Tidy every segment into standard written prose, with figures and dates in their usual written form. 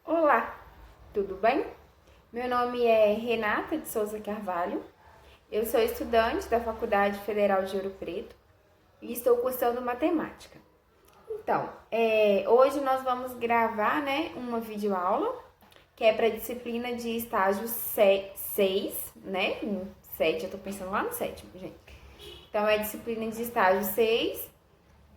Olá, tudo bem? Meu nome é Renata de Souza Carvalho. Eu sou estudante da Faculdade Federal de Ouro Preto e estou cursando matemática. Então, hoje nós vamos gravar, uma videoaula que é para a disciplina de estágio 6, né? 7, eu tô pensando lá no sétimo, gente. Então, é disciplina de estágio 6.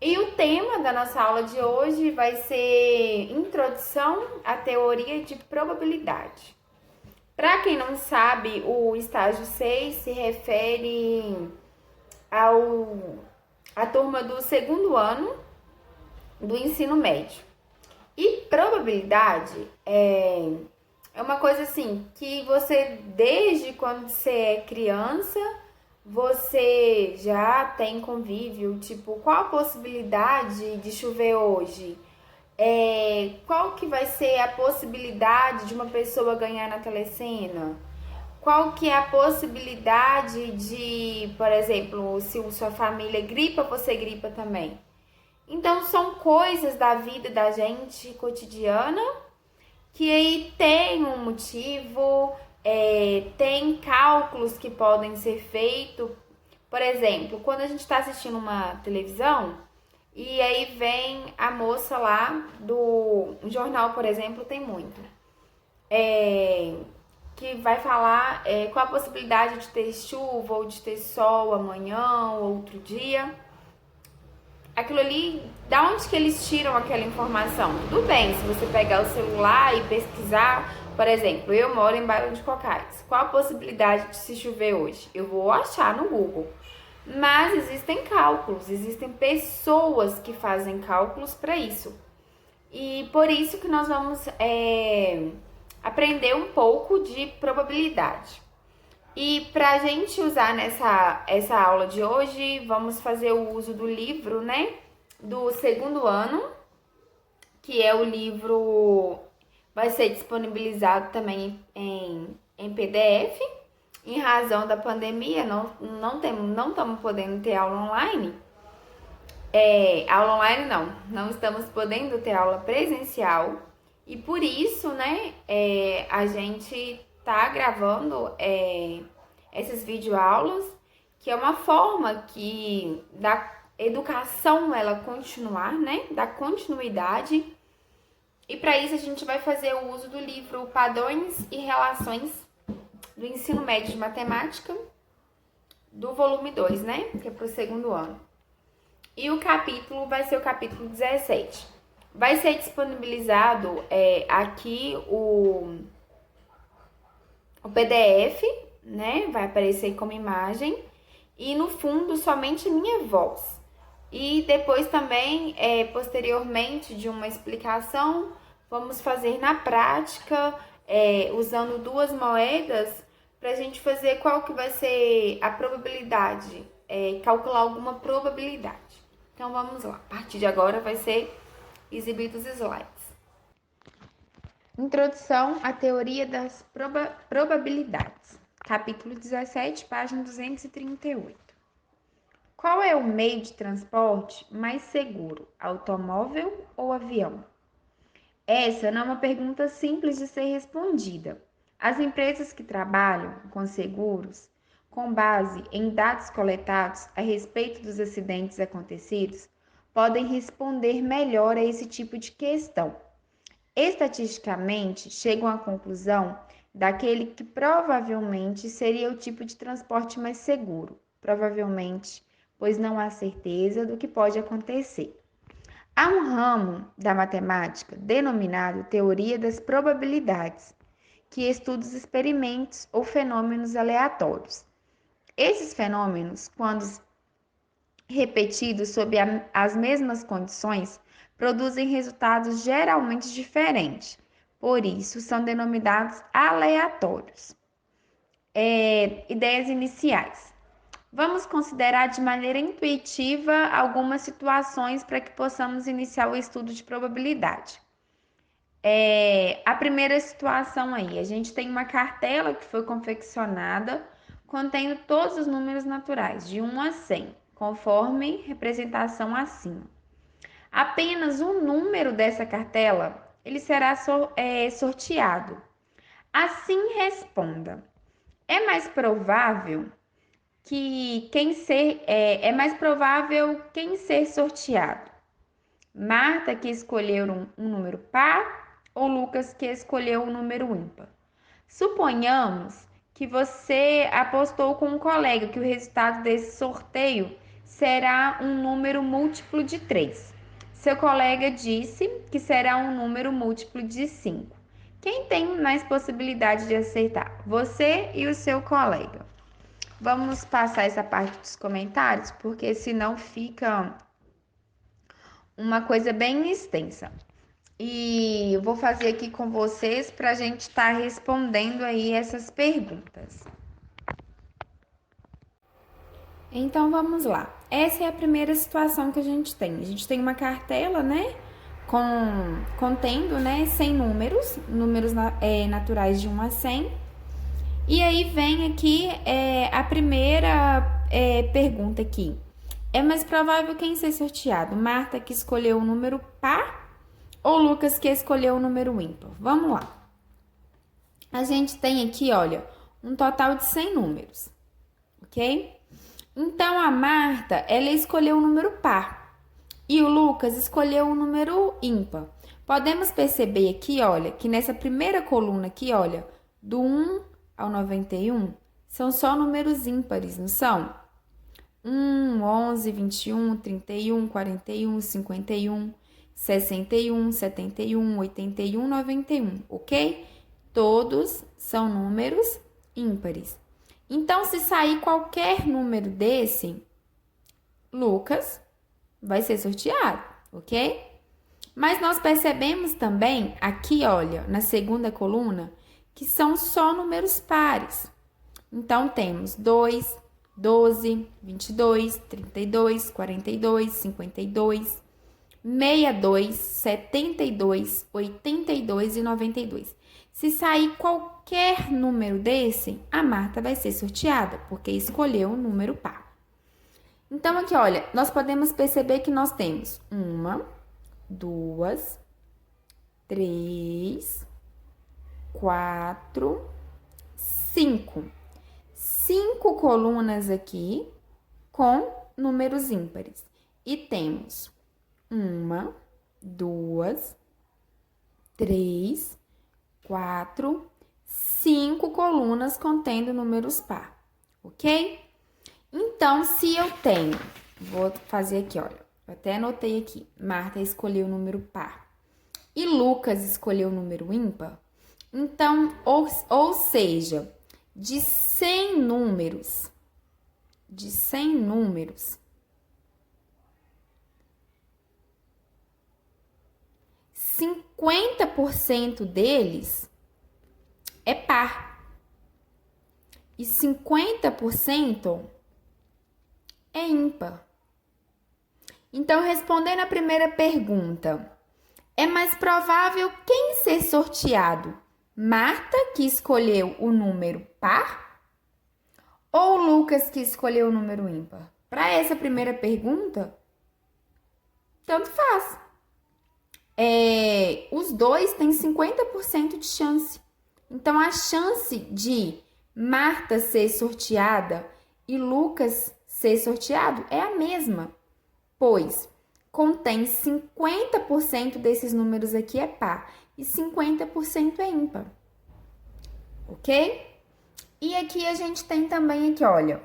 E o tema da nossa aula de hoje vai ser Introdução à Teoria de Probabilidade. Para quem não sabe, o estágio 6 se refere à turma do segundo ano do ensino médio. E probabilidade é uma coisa assim que você, desde quando você é criança, você já tem convívio, tipo, qual a possibilidade de chover hoje? Qual que vai ser a possibilidade de uma pessoa ganhar na telecena? Qual que é a possibilidade de, por exemplo, se sua família gripa, você gripa também? Então, são coisas da vida da gente cotidiana que aí tem um motivo, tem cálculos que podem ser feitos. Por exemplo, quando a gente está assistindo uma televisão e aí vem a moça lá do jornal, por exemplo, tem muito, que vai falar qual a possibilidade de ter chuva ou de ter sol amanhã ou outro dia. Aquilo ali, da onde que eles tiram aquela informação? Tudo bem, se você pegar o celular e pesquisar, por exemplo, eu moro em Barão de Cocais. Qual a possibilidade de se chover hoje? Eu vou achar no Google. Mas existem cálculos, existem pessoas que fazem cálculos para isso. E por isso que nós vamos aprender um pouco de probabilidade. E para a gente usar essa aula de hoje, vamos fazer o uso do livro, né? Do segundo ano, que é o livro, vai ser disponibilizado também em PDF. Em razão da pandemia, não estamos podendo ter aula online. Aula online não estamos podendo ter aula presencial. E por isso, né, a gente tá gravando essas videoaulas, que é uma forma que da educação ela continuar, né, da continuidade. E para isso a gente vai fazer o uso do livro Padrões e Relações do Ensino Médio de Matemática, do volume 2, né, que é para o segundo ano. E o capítulo vai ser o capítulo 17. Vai ser disponibilizado aqui o PDF, né? Vai aparecer como imagem. E no fundo, somente minha voz. E depois também, posteriormente de uma explicação, vamos fazer na prática, usando duas moedas, para a gente fazer qual que vai ser a probabilidade, calcular alguma probabilidade. Então vamos lá, a partir de agora vai ser exibidos os slides. Introdução à teoria das probabilidades. Capítulo 17, página 238. Qual é o meio de transporte mais seguro, automóvel ou avião? Essa não é uma pergunta simples de ser respondida. As empresas que trabalham com seguros, com base em dados coletados a respeito dos acidentes acontecidos, podem responder melhor a esse tipo de questão. Estatisticamente, chegam à conclusão daquele que provavelmente seria o tipo de transporte mais seguro, provavelmente, pois não há certeza do que pode acontecer. Há um ramo da matemática denominado teoria das probabilidades, que estuda os experimentos ou fenômenos aleatórios. Esses fenômenos, quando repetidos sob as mesmas condições, produzem resultados geralmente diferentes. Por isso, são denominados aleatórios. Ideias iniciais. Vamos considerar de maneira intuitiva algumas situações para que possamos iniciar o estudo de probabilidade. A primeira situação aí, a gente tem uma cartela que foi confeccionada contendo todos os números naturais, de 1 a 100, conforme representação acima. Apenas um número dessa cartela ele será sorteado. Assim responda. É mais provável é mais provável quem ser sorteado? Marta, que escolheu um número par, ou Lucas, que escolheu um número ímpar? Suponhamos que você apostou com um colega que o resultado desse sorteio será um número múltiplo de 3. Seu colega disse que será um número múltiplo de 5. Quem tem mais possibilidade de acertar? Você e o seu colega. Vamos passar essa parte dos comentários, porque senão fica uma coisa bem extensa. E eu vou fazer aqui com vocês para a gente estar respondendo aí essas perguntas. Então vamos lá. Essa é a primeira situação que a gente tem. A gente tem uma cartela, né? Contendo, né, 100 números naturais de 1 a 100. E aí vem aqui a primeira pergunta aqui. É mais provável quem ser sorteado? Marta, que escolheu o número par, ou Lucas, que escolheu o número ímpar? Vamos lá. A gente tem aqui, olha, um total de 100 números, ok? Então, a Marta, ela escolheu o número par e o Lucas escolheu o número ímpar. Podemos perceber aqui, olha, que nessa primeira coluna aqui, olha, do 1 ao 91, são só números ímpares, não são? 1, 11, 21, 31, 41, 51, 61, 71, 81, 91, ok? Todos são números ímpares. Então, se sair qualquer número desse, Lucas vai ser sorteado, ok? Mas nós percebemos também aqui, olha, na segunda coluna, que são só números pares. Então, temos 2, 12, 22, 32, 42, 52, 62, 72, 82 e 92. Se sair qualquer número desse, a Marta vai ser sorteada, porque escolheu o número par. Então, aqui, olha, nós podemos perceber que nós temos 1, 2, 3, 4, 5. 5 colunas aqui com números ímpares. E temos 1, 2, 3, 4, 5 colunas contendo números par, ok? Então, se eu tenho, vou fazer aqui, olha, eu até anotei aqui, Marta escolheu o número par e Lucas escolheu o número ímpar, então, ou seja, de 100 números, 50% deles é par e 50% é ímpar. Então, respondendo a primeira pergunta, é mais provável quem ser sorteado? Marta, que escolheu o número par, ou Lucas, que escolheu o número ímpar? Para essa primeira pergunta, tanto faz. Os dois têm 50% de chance. Então, a chance de Marta ser sorteada e Lucas ser sorteado é a mesma, pois contém 50% desses números aqui é par e 50% é ímpar, ok? E aqui a gente tem também aqui, olha,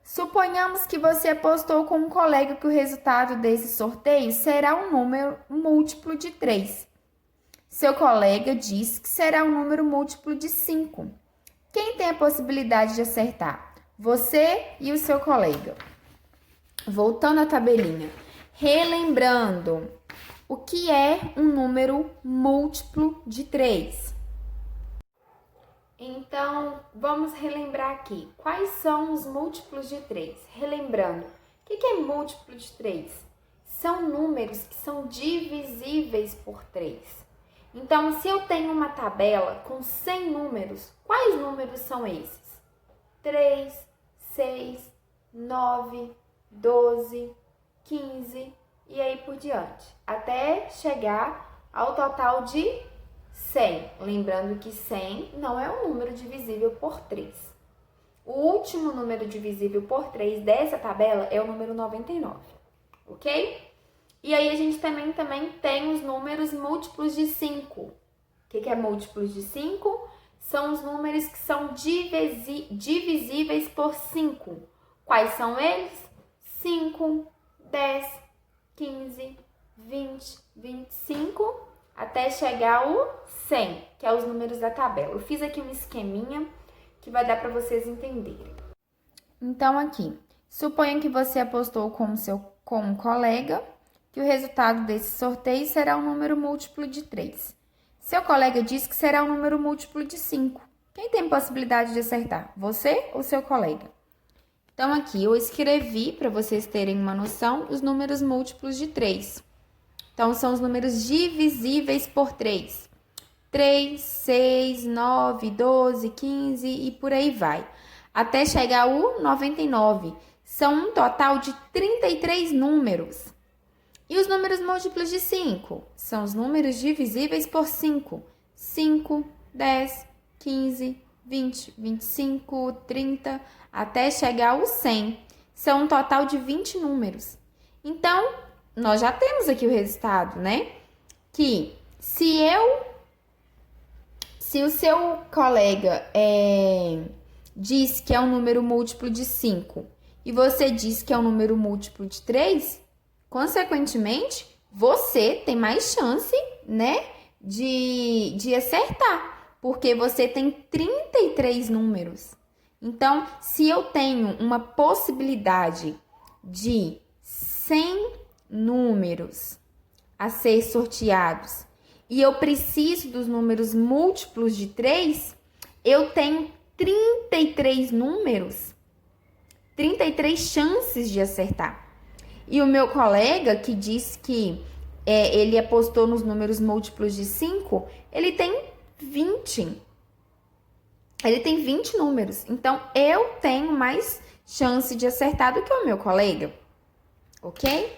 suponhamos que você apostou com um colega que o resultado desse sorteio será um número múltiplo de 3. Seu colega diz que será um número múltiplo de 5. Quem tem a possibilidade de acertar? Você e o seu colega. Voltando à tabelinha, relembrando, o que é um número múltiplo de 3? Então, vamos relembrar aqui. Quais são os múltiplos de 3? Relembrando, o que é múltiplo de 3? São números que são divisíveis por 3. Então, se eu tenho uma tabela com 100 números, quais números são esses? 3, 6, 9, 12, 15 e aí por diante, até chegar ao total de 100. Lembrando que 100 não é um número divisível por 3. O último número divisível por 3 dessa tabela é o número 99, ok? E aí a gente também tem os números múltiplos de 5. O que é múltiplos de 5? São os números que são divisíveis por 5. Quais são eles? 5, 10, 15, 20, 25, até chegar ao 100, que é os números da tabela. Eu fiz aqui um esqueminha que vai dar para vocês entenderem. Então, aqui, suponha que você apostou com um colega que o resultado desse sorteio será um número múltiplo de 3. Seu colega diz que será um número múltiplo de 5. Quem tem possibilidade de acertar? Você ou seu colega? Então, aqui eu escrevi, para vocês terem uma noção, os números múltiplos de 3. Então, são os números divisíveis por 3. 3, 6, 9, 12, 15 e por aí vai. Até chegar ao 99. São um total de 33 números. E os números múltiplos de 5? São os números divisíveis por 5. 5, 10, 15, 20, 25, 30, até chegar ao 100. São um total de 20 números. Então, nós já temos aqui o resultado, né? Que se o seu colega diz que é um número múltiplo de 5 e você diz que é um número múltiplo de 3, consequentemente, você tem mais chance, né, de acertar, porque você tem 33 números. Então, se eu tenho uma possibilidade de 100 números a ser sorteados e eu preciso dos números múltiplos de 3, eu tenho 33 números, 33 chances de acertar. E o meu colega, que disse que ele apostou nos números múltiplos de 5, ele tem 20. Ele tem 20 números. Então, eu tenho mais chance de acertar do que o meu colega. Ok?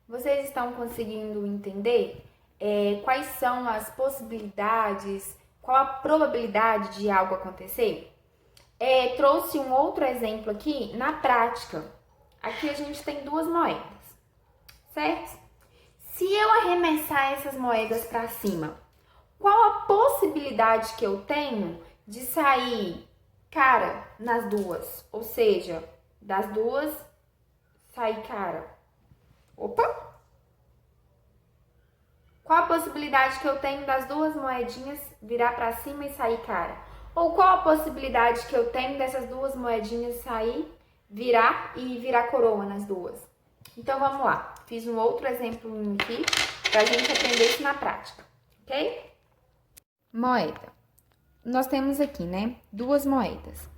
Vocês estão conseguindo entender quais são as possibilidades, qual a probabilidade de algo acontecer? Trouxe um outro exemplo aqui na prática. Aqui a gente tem 2 moedas, certo? Se eu arremessar essas moedas para cima, qual a possibilidade que eu tenho de sair cara nas duas? Ou seja, das duas sair cara. Opa! Qual a possibilidade que eu tenho das duas moedinhas virar para cima e sair cara? Ou qual a possibilidade que eu tenho dessas duas moedinhas sair, virar coroa nas duas? Então, vamos lá. Fiz um outro exemplo aqui pra gente aprender isso na prática, ok? Moeda. Nós temos aqui, né, 2 moedas.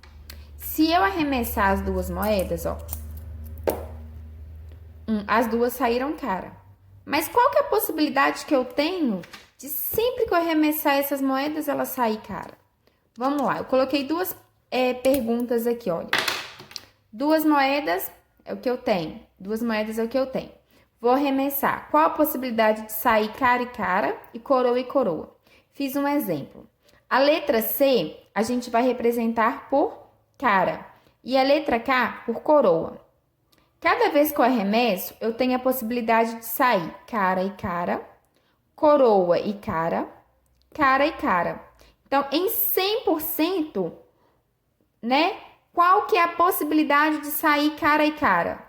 Se eu arremessar as 2 moedas, ó, as duas saíram cara. Mas qual que é a possibilidade que eu tenho de sempre que eu arremessar essas moedas, elas sair cara? Vamos lá, eu coloquei 2 perguntas aqui, olha. 2 moedas é o que eu tenho. 2 moedas é o que eu tenho. Vou arremessar. Qual a possibilidade de sair cara e cara e coroa? Fiz um exemplo. A letra C, a gente vai representar por cara. E a letra K, por coroa. Cada vez que eu arremesso, eu tenho a possibilidade de sair cara e cara, coroa e cara e cara. Então, em 100%, né? Qual que é a possibilidade de sair cara e cara?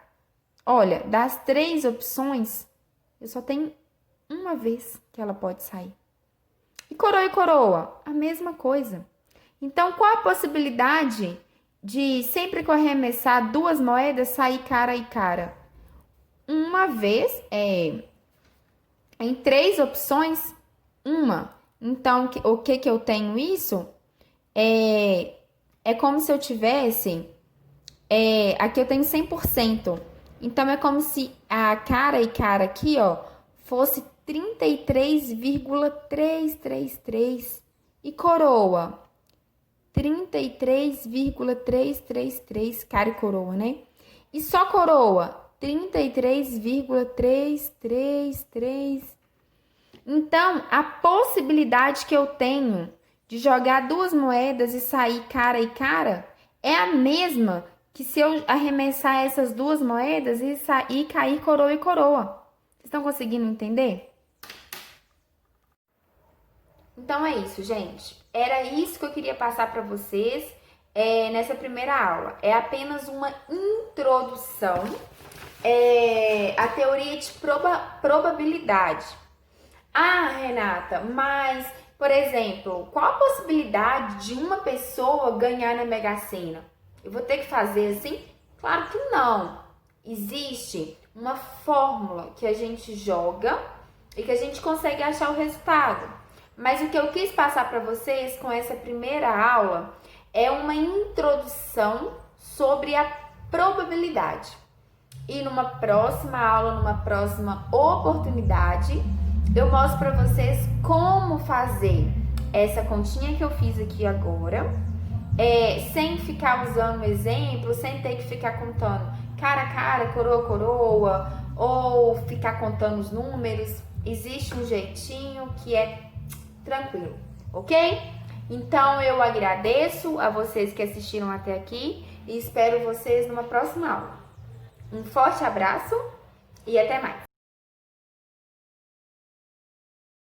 Olha, das 3 opções, eu só tenho uma vez que ela pode sair. E coroa? A mesma coisa. Então, qual a possibilidade de sempre que eu arremessar 2 moedas, sair cara e cara? Uma vez, em 3 opções, uma. Então, o que eu tenho isso? É como se eu tivesse... aqui eu tenho 100%. Então, é como se a cara e cara aqui, ó, fosse 33,333. E coroa? 33,333, cara e coroa, né? E só coroa? 33,333. Então, a possibilidade que eu tenho de jogar duas moedas e sair cara e cara é a mesma que se eu arremessar essas duas moedas e cair coroa e coroa. Vocês estão conseguindo entender? Então é isso, gente. Era isso que eu queria passar para vocês nessa primeira aula. É apenas uma introdução à teoria de probabilidade. Ah, Renata, mas, por exemplo, qual a possibilidade de uma pessoa ganhar na Mega Sena? Eu vou ter que fazer assim? Claro que não. Existe uma fórmula que a gente joga e que a gente consegue achar o resultado. Mas o que eu quis passar para vocês com essa primeira aula é uma introdução sobre a probabilidade. E numa próxima aula, numa próxima oportunidade, eu mostro para vocês como fazer essa continha que eu fiz aqui agora, sem ficar usando exemplo, sem ter que ficar contando cara a cara, coroa a coroa, ou ficar contando os números. Existe um jeitinho que é tranquilo, ok? Então eu agradeço a vocês que assistiram até aqui e espero vocês numa próxima aula. Um forte abraço e até mais!